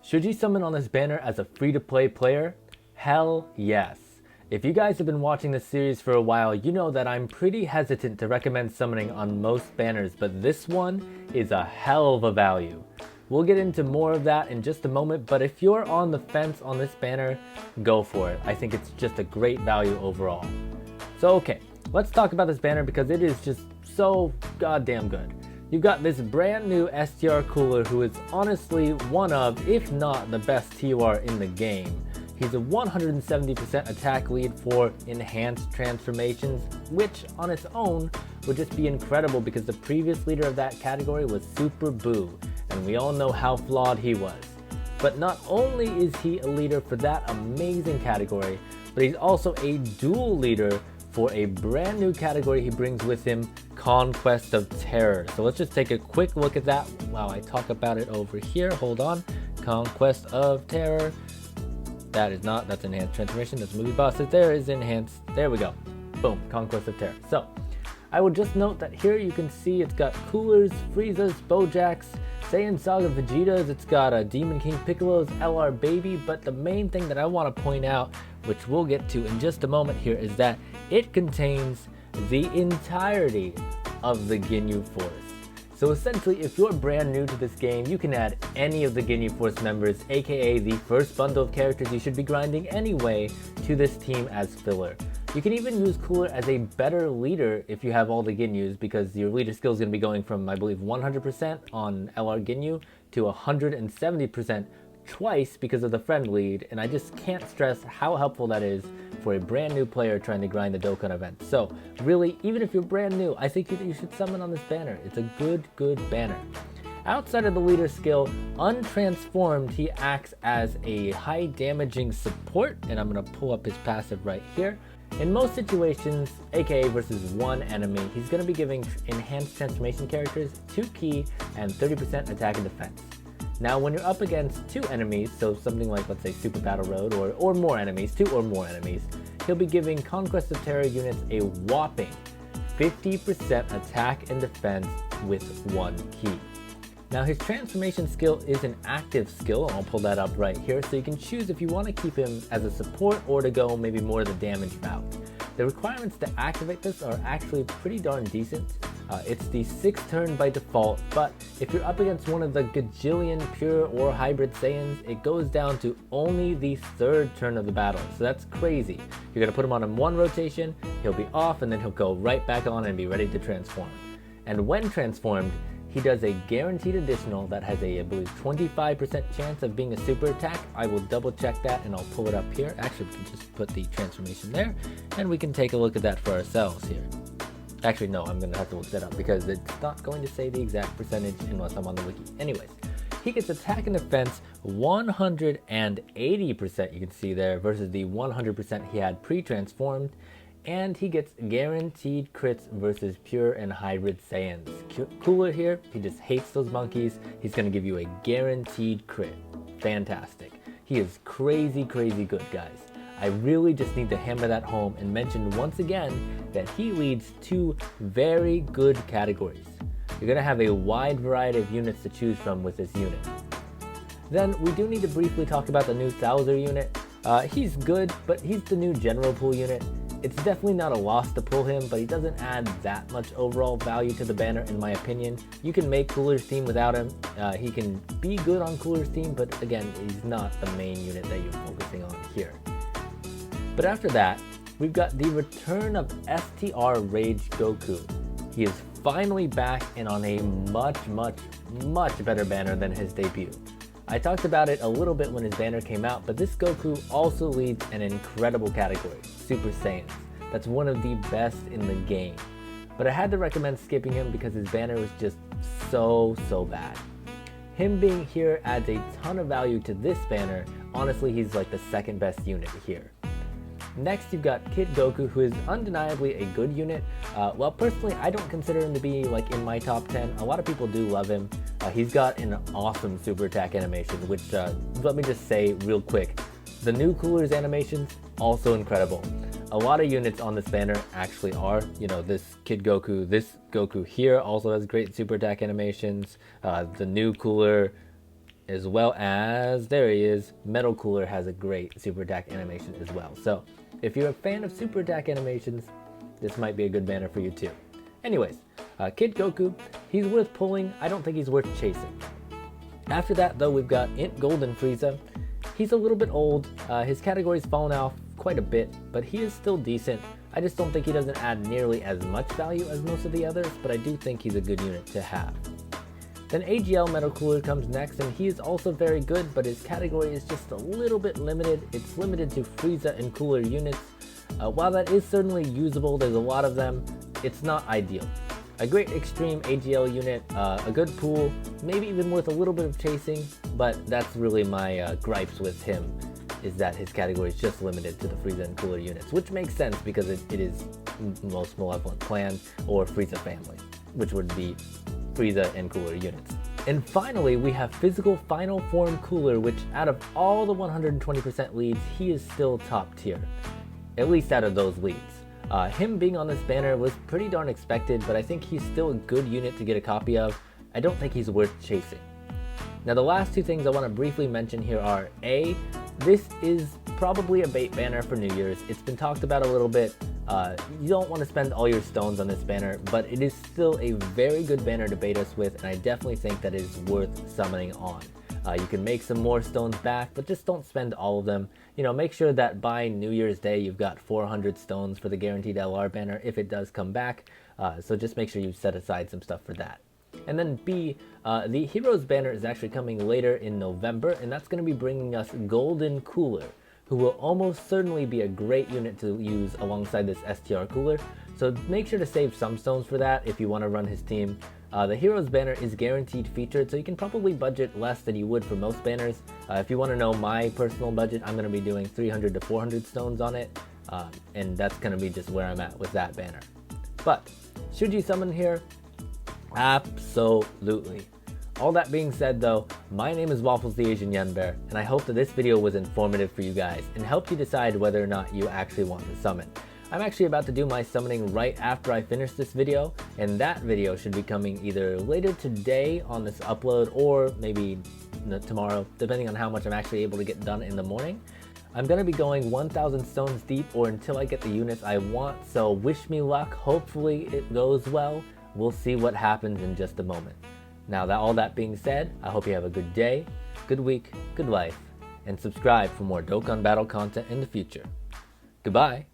Should you summon on this banner as a free-to-play player? Hell yes. If you guys have been watching this series for a while, you know that I'm pretty hesitant to recommend summoning on most banners, but this one is a hell of a value. We'll get into more of that in just a moment, but if you're on the fence on this banner, go for it. I think it's just a great value overall. So okay, let's talk about this banner because it is just so goddamn good. You've got this brand new STR Cooler who is honestly one of, if not the best TUR in the game. He's a 170% attack lead for enhanced transformations, which on its own would just be incredible because the previous leader of that category was Super Boo, and we all know how flawed he was. But not only is he a leader for that amazing category, but he's also a dual leader for a brand new category he brings with him, Conquest of Terror. So let's just take a quick look at that while I talk about it over here. Hold on. Conquest of Terror. That's enhanced transformation. That's movie boss. There is enhanced. There we go. Boom. Conquest of Terror. So I will just note that here you can see it's got Coolers, Frieza's, Bojacks, Saiyan Saga Vegeta's, it's got a Demon King Piccolo's, LR Baby, but the main thing that I want to point out, which we'll get to in just a moment here, is that it contains the entirety of the Ginyu Force. So essentially, if you're brand new to this game, you can add any of the Ginyu Force members, aka the first bundle of characters you should be grinding anyway, to this team as filler. You can even use Cooler as a better leader if you have all the Ginyus, because your leader skill is going to be going from, I believe, 100% on LR Ginyu to 170% twice because of the friend lead, and I just can't stress how helpful that is for a brand new player trying to grind the Dokkan event. So really, even if you're brand new, I think you should summon on this banner. It's a good banner. Outside of the leader skill, untransformed, he acts as a high damaging support, and I'm going to pull up his passive right here. In most situations, aka versus one enemy, he's going to be giving enhanced transformation characters 2 ki and 30% attack and defense. Now when you're up against 2 enemies, so something like, let's say, Super Battle Road, or more enemies, 2 or more enemies, he'll be giving Conquest of Terror units a whopping 50% attack and defense with 1 ki. Now his transformation skill is an active skill, I'll pull that up right here, so you can choose if you want to keep him as a support or to go maybe more the damage route. The requirements to activate this are actually pretty darn decent. It's the 6th turn by default, but if you're up against one of the gajillion pure or hybrid Saiyans, it goes down to only the 3rd turn of the battle, so that's crazy. You're going to put him on in 1 rotation, he'll be off, and then he'll go right back on and be ready to transform. And when transformed, he does a guaranteed additional that has a, I believe, 25% chance of being a super attack. I will double check that and I'll pull it up here. Actually, we can just put the transformation there and we can take a look at that for ourselves here. Actually, no, I'm going to have to look that up because it's not going to say the exact percentage unless I'm on the wiki. Anyways, he gets attack and defense 180%, you can see there, versus the 100% he had pre-transformed. And he gets guaranteed crits versus pure and hybrid Saiyans. Cooler here, he just hates those monkeys. He's going to give you a guaranteed crit. Fantastic. He is crazy good, guys. I really just need to hammer that home and mention once again that he leads 2 very good categories. You're going to have a wide variety of units to choose from with this unit. Then we do need to briefly talk about the new Thouser unit. He's good, but he's the new general pool unit. It's definitely not a loss to pull him, but he doesn't add that much overall value to the banner in my opinion. You can make Cooler's team without him. He can be good on Cooler's team, but again, he's not the main unit that you're focusing on here. But after that, we've got the return of STR Rage Goku. He is finally back and on a much better banner than his debut. I talked about it a little bit when his banner came out, but this Goku also leads an incredible category, Super Saiyans. That's one of the best in the game. But I had to recommend skipping him because his banner was just so bad. Him being here adds a ton of value to this banner. Honestly, he's like the 2nd best unit here. Next, you've got Kid Goku, who is undeniably a good unit. Well, personally, I don't consider him to be like in my top 10. A lot of people do love him. He's got an awesome super attack animation, which let me just say real quick. The new Cooler's animations, also incredible. A lot of units on this banner actually are, this Kid Goku, this Goku here also has great super attack animations. The new Cooler, as well as, there he is, Metal Cooler has a great super attack animation as well. So if you're a fan of super attack animations, this might be a good banner for you too. Anyways, Kid Goku, he's worth pulling. I don't think he's worth chasing. After that though, we've got Int Golden Frieza. He's a little bit old. His category's fallen off quite a bit, but he is still decent. I just don't think he doesn't add nearly as much value as most of the others, but I do think he's a good unit to have. Then AGL Metal Cooler comes next, and he is also very good, but his category is just a little bit limited. It's limited to Frieza and Cooler units. While that is certainly usable, there's a lot of them, it's not ideal. A great extreme AGL unit, a good pool, maybe even worth a little bit of chasing, but that's really my gripes with him, is that his category is just limited to the Frieza and Cooler units, which makes sense because it is most malevolent clan or Frieza family, which would be Frieza and Cooler units. And finally, we have Physical Final Form Cooler, which out of all the 120% leads, he is still top tier, at least out of those leads. Him being on this banner was pretty darn expected, but I think he's still a good unit to get a copy of. I don't think he's worth chasing. Now the last two things I want to briefly mention here are A, this is probably a bait banner for New Year's. It's been talked about a little bit. You don't want to spend all your stones on this banner, but it is still a very good banner to bait us with, and I definitely think that it is worth summoning on. You can make some more stones back, but just don't spend all of them. You know, make sure that by New Year's Day you've got 400 stones for the guaranteed LR banner if it does come back. So just make sure you set aside some stuff for that. And then B, the Heroes banner is actually coming later in November, and that's going to be bringing us Golden Cooler, who will almost certainly be a great unit to use alongside this STR Cooler. So make sure to save some stones for that if you want to run his team. The Heroes banner is guaranteed featured, so you can probably budget less than you would for most banners. If you want to know my personal budget, I'm going to be doing 300 to 400 stones on it, and that's going to be just where I'm at with that banner. But should you summon here? Absolutely. All that being said though, my name is Waffles the Asian Yen Bear, and I hope that this video was informative for you guys and helped you decide whether or not you actually want to summon. I'm actually about to do my summoning right after I finish this video, and that video should be coming either later today on this upload or maybe tomorrow, depending on how much I'm actually able to get done in the morning. I'm going to be going 1,000 stones deep or until I get the units I want, so wish me luck. Hopefully it goes well. We'll see what happens in just a moment. Now that all that being said, I hope you have a good day, good week, good life, and subscribe for more Dokkan Battle content in the future. Goodbye!